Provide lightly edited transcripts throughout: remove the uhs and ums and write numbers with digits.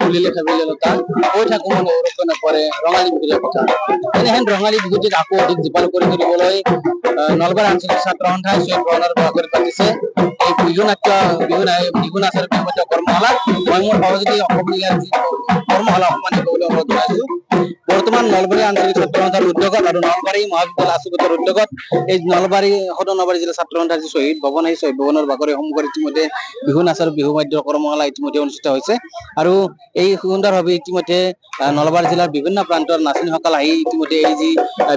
খুলিলে খাবিলে লতা কৈ থাকো মন অৰক্ষণ কৰে ৰঙালী বিহুৰ কথা এনেহেন ৰঙালী বিহুটিক আকৌ অধিক জীপাল কৰি তুলিবলৈ নলবাৰী আঞ্চলিক ছাত্ৰ সন্থাই চৈত ভৱনৰ ভাগত পাতিছে এই বিহু নাচৰ বিহুগত কৰ্মশালা মই মোৰ সহযোগী অসম ইয়াৰ কৰ্মশালা সন্মানিত বুলি অনুৰোধ জনাইছো বৰ্তমান নলবাৰী আঞ্চলিক ছাত্ৰ সন্থাৰ উদ্যোগত আৰু নলবাৰী মহাবিদ্যালয় আশুগতৰ উদ্যোগত এই নলবাৰী সদৰ নলবাৰী জিলা ছাত্ৰ সন্থাৰ যি শ্বহীদ ভৱন সেই শ্বহীদ ভৱনৰ বাকৰি সন্মুখত ইতিমধ্যে বিহু নাচৰ বিহু বাদ্যৰ কৰ্মশালা ইতিমধ্যে অনুষ্ঠিত হৈছে আৰু এই সুন্দৰভাৱে ইতিমধ্যে নলবাৰী জিলাৰ বিভিন্ন প্ৰান্তৰ নাচনীসকল আহি ইতিমধ্যে এই যি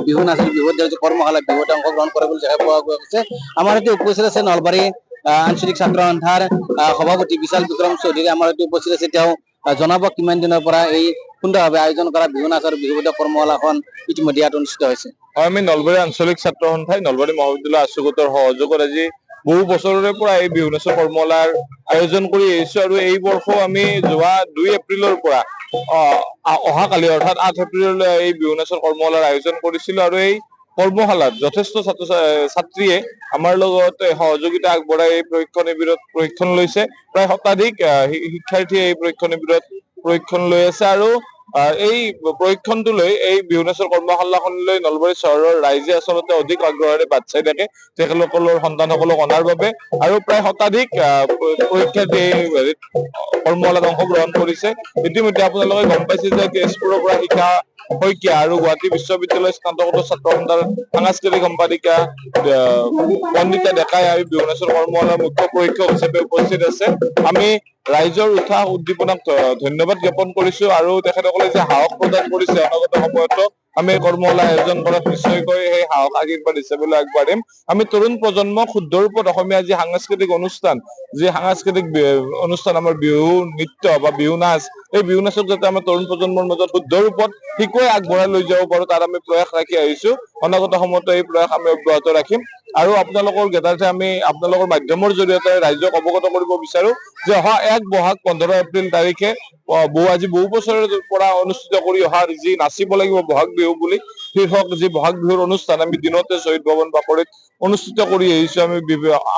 বিহু নাচৰ বিহুত যি কৰ্মশালা বিহুত অংশগ্ৰহণ কৰিবলৈ দেখা পোৱা গৈছে আমাৰ এতিয়া উপস্থিত আছে নলবাৰী আঞ্চলিক ছাত্ৰ সন্থাৰ সভাপতি বিশাল বিক্ৰম চৌধুৰী আমাৰ এতিয়া উপস্থিত আছে তেওঁ জনাব কিমান দিনৰ পৰা এই সুন্দৰভাৱে আয়োজন কৰা বিহু নাচৰ বিহুগত কৰ্মশালাখন ইতিমধ্যে ইয়াত অনুষ্ঠিত হৈছে। আমি নলবাৰী আঞ্চলিক ছাত্ৰ সন্থাই নলবাৰী মহাবিদ্যালয় আশুগতৰ সহযোগত আজি বহু বছৰৰে পৰা এই বিহু নাচৰ কৰ্মশালাৰ আয়োজন কৰি আহিছো আৰু এই বৰ্ষ আমি যোৱা 2 এপ্ৰিলৰ পৰা অহাকালি অৰ্থাৎ 8 এপ্ৰিললৈ এই বিহু নাচৰ কৰ্মশালাৰ আয়োজন কৰিছিলো আৰু এই কৰ্মশালাত যথেষ্ট ছাত্ৰ ছাত্ৰীয়ে আমাৰ লগত সহযোগিতা আগবঢ়াই এই প্ৰশিক্ষণ শিবিৰত প্ৰশিক্ষণ লৈছে প্ৰায় শতাধিক শিক্ষাৰ্থীয়ে এই প্ৰশিক্ষণ শিবিৰত প্ৰশিক্ষণ লৈ আছে আৰু এই প্ৰশিক্ষণটো লৈ এই বিহু নাচৰ কৰ্মশালাখনলৈ নলবাৰী চহৰৰ ৰাইজে আচলতে অধিক আগ্ৰহেৰে বাট চাই থাকে তেখেতসকলৰ সন্তানসকলক অনাৰ বাবে আৰু প্ৰায় শতাধিক পৰীক্ষাৰ্থী এই কৰ্মশালাত অংশগ্ৰহণ কৰিছে। ইতিমধ্যে আপোনালোকে গম পাইছে যে তেজপুৰৰ পৰা শিক্ষা শইকীয়া আৰু গুৱাহাটী বিশ্ববিদ্যালয়ৰ স্নাতকোত্তৰ ছাত্ৰ সন্থাৰ সাংস্কৃতিক সম্পাদিকা বন্দিতা ডেকাই আৰু বিহু নাচৰ কৰ্মশালাৰ মুখ্য প্ৰশিক্ষক হিচাপে উপস্থিত আছে। আমি ৰাইজৰ উৎসাহ উদ্দীপনাক ধন্যবাদ জ্ঞাপন কৰিছো আৰু তেখেতসকলে যে সাহস প্ৰদান কৰিছে অনাগত সময়তো আমি কৰ্মশালা আয়োজন কৰাত নিশ্চয়কৈ সেই সাহস আশীৰ্বাদ হিচাপে আগবাঢ়িম। আমি তৰুণ প্ৰজন্মক শুদ্ধ ৰূপত অসমীয়া যি সাংস্কৃতিক অনুষ্ঠান আমাৰ বিহু নৃত্য বা বিহু নাচ এই বিহু নাচক যাতে আমাৰ তৰুণ প্ৰজন্মৰ মাজত শুদ্ধ ৰূপত শিকুৱাই আগবঢ়াই লৈ যাব পাৰো তাৰ আমি প্ৰয়াস ৰাখি আহিছো। অনাগত সময়তো এই প্ৰয়াস আমি অব্যাহত ৰাখিম আৰু আপোনালোকৰ জ্ঞাতাৰ্থে আমি আপোনালোকৰ মাধ্যমৰ জৰিয়তে ৰাইজক অৱগত কৰিব বিচাৰো যে অহা 1 বহাগ 15 এপ্ৰিল তাৰিখে আজি বহু বছৰৰ পৰা অনুষ্ঠিত কৰি অহা যি নাচিব লাগিব বহাগ বিহু বুলি শীৰ্ষক যি বহাগ বিহুৰ অনুষ্ঠান আমি দিনতে শ্বহীদ ভৱন বাকৰিত অনুষ্ঠিত কৰি আহিছো। আমি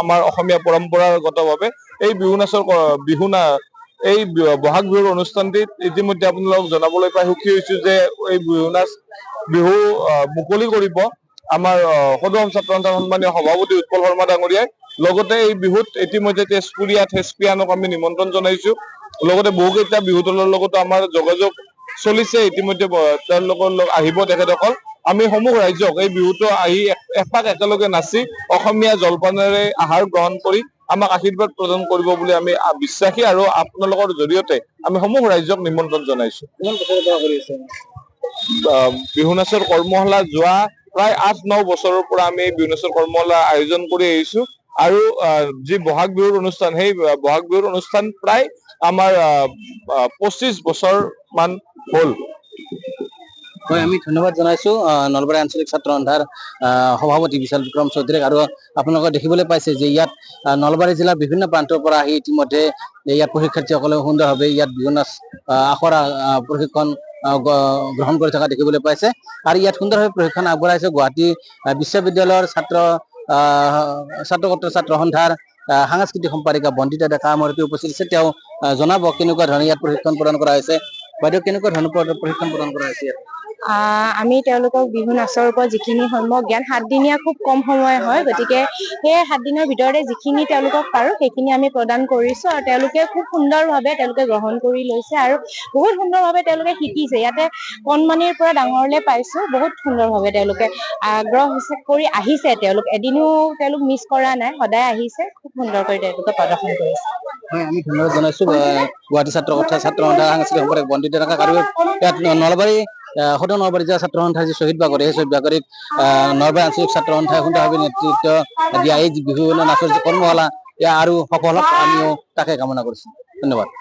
আমাৰ অসমীয়া পৰম্পৰাগতভাৱে এই এই বহাগ বিহুৰ অনুষ্ঠানটিত ইতিমধ্যে আপোনালোকক জনাবলৈ পাই সুখী হৈছো যে এই বিহু মুকলি কৰিব আমাৰ সদৌ অসম ছাত্ৰ সন্থাৰ সন্মানীয় সভাপতি উৎপল শৰ্মা ডাঙৰীয়াই। লগতে এই বিহুত ইতিমধ্যে তেজপুৰীয়া থেচপিয়ানক আমি নিমন্ত্ৰণ জনাইছো। লগতে বহুকেইটা বিহু দলৰ লগতো আমাৰ যোগাযোগ চলিছে ইতিমধ্যে তেওঁলোকৰ আহিব তেখেতসকল। আমি সমূহ ৰাইজক এই বিহুটো আহি এপাক একেলগে নাচি অসমীয়া জলপানেৰে আহাৰ গ্ৰহণ কৰি আমাক আশীৰ্বাদ প্ৰদান কৰিব বুলি আমি বিশ্বাসী আৰু আপোনালোকৰ জৰিয়তে আমি সমূহ ৰাইজক নিমন্ত্ৰণ জনাইছো। বিহু নাচৰ কৰ্মশালা যোৱা প্ৰায় 8-9 বছৰৰ পৰা আমি বিহু নাচৰ কৰ্মশালা আয়োজন কৰি আহিছো আৰু যি বহাগ বিহুৰ অনুষ্ঠান সেই বহাগ বিহুৰ অনুষ্ঠান প্ৰায় আমাৰ 25 বছৰ মান হল। হয়, আমি ধন্যবাদ জনাইছো নলবাৰী আঞ্চলিক ছাত্ৰ সন্থাৰ সভাপতি বিশাল বিক্ৰম চৌধুৰীক আৰু আপোনালোকে দেখিবলৈ পাইছে যে ইয়াত নলবাৰী জিলাৰ বিভিন্ন প্ৰান্তৰ পৰা আহি ইতিমধ্যে ইয়াত প্ৰশিক্ষাৰ্থীসকলে সুন্দৰভাৱে ইয়াত বিহু নাচ আখৰা প্ৰশিক্ষণ গ্ৰহণ কৰি থকা দেখিবলৈ পাইছে আৰু ইয়াত সুন্দৰভাৱে প্ৰশিক্ষণ আগবঢ়াইছে গুৱাহাটী বিশ্ববিদ্যালয়ৰ স্নাতকোত্তৰ ছাত্ৰ সন্থাৰ সাংস্কৃতিক সম্পাদিকা বন্দিতা ডেকা আমাৰ উপস্থিত আছে। তেওঁ জনাব কেনেকুৱা ধৰণে ইয়াত প্ৰশিক্ষণ প্ৰদান কৰা হৈছে। বাইদেউ, কেনেকুৱা ধৰণৰ প্ৰশিক্ষণ প্ৰদান কৰা হৈছে? আমি তেওঁলোকক বিহু নাচৰ ওপৰত যিখিনি সম্যক জ্ঞান 7 দিনীয়া খুব কম সময় হয়, গতিকে সেই 7 দিনৰ ভিতৰতে যিখিনি তেওঁলোকক পাৰো সেইখিনি আমি প্ৰদান কৰিছো আৰু তেওঁলোকে খুব সুন্দৰভাৱে তেওঁলোকে গ্ৰহণ কৰি লৈছে আৰু বহুত সুন্দৰভাৱে তেওঁলোকে শিকিছে। ইয়াতে কণমানিৰ পৰা ডাঙৰলে পাইছো বহুত সুন্দৰভাৱে তেওঁলোকে আগ্ৰহ কৰি আহিছে। তেওঁলোক এদিনো মিছ কৰা নাই, সদায় আহিছে, খুব সুন্দৰকৈ তেওঁলোকে প্ৰদৰ্শন কৰিছে। হয়, আমি ধন্যবাদ জনাইছো গুৱাহাটী ছাত্ৰ সন্থাৰ সাংস্কৃতিক সম্পাদক বন্দিতা ডেকাক আৰু ইয়াত নলবাৰী সদৌ নলবাৰী জিলা ছাত্ৰ সন্থাৰ যি শ্বহীদ বাকৰি সেই শ্বহীদ বাকৰিত নলবাৰী আঞ্চলিক ছাত্ৰ সন্থাই সুন্দৰভাৱে নেতৃত্ব দিয়া এই বিহু নাচৰ যি কৰ্মশালা আৰু সফল হওক আমিও তাকে কামনা কৰিছো। ধন্যবাদ।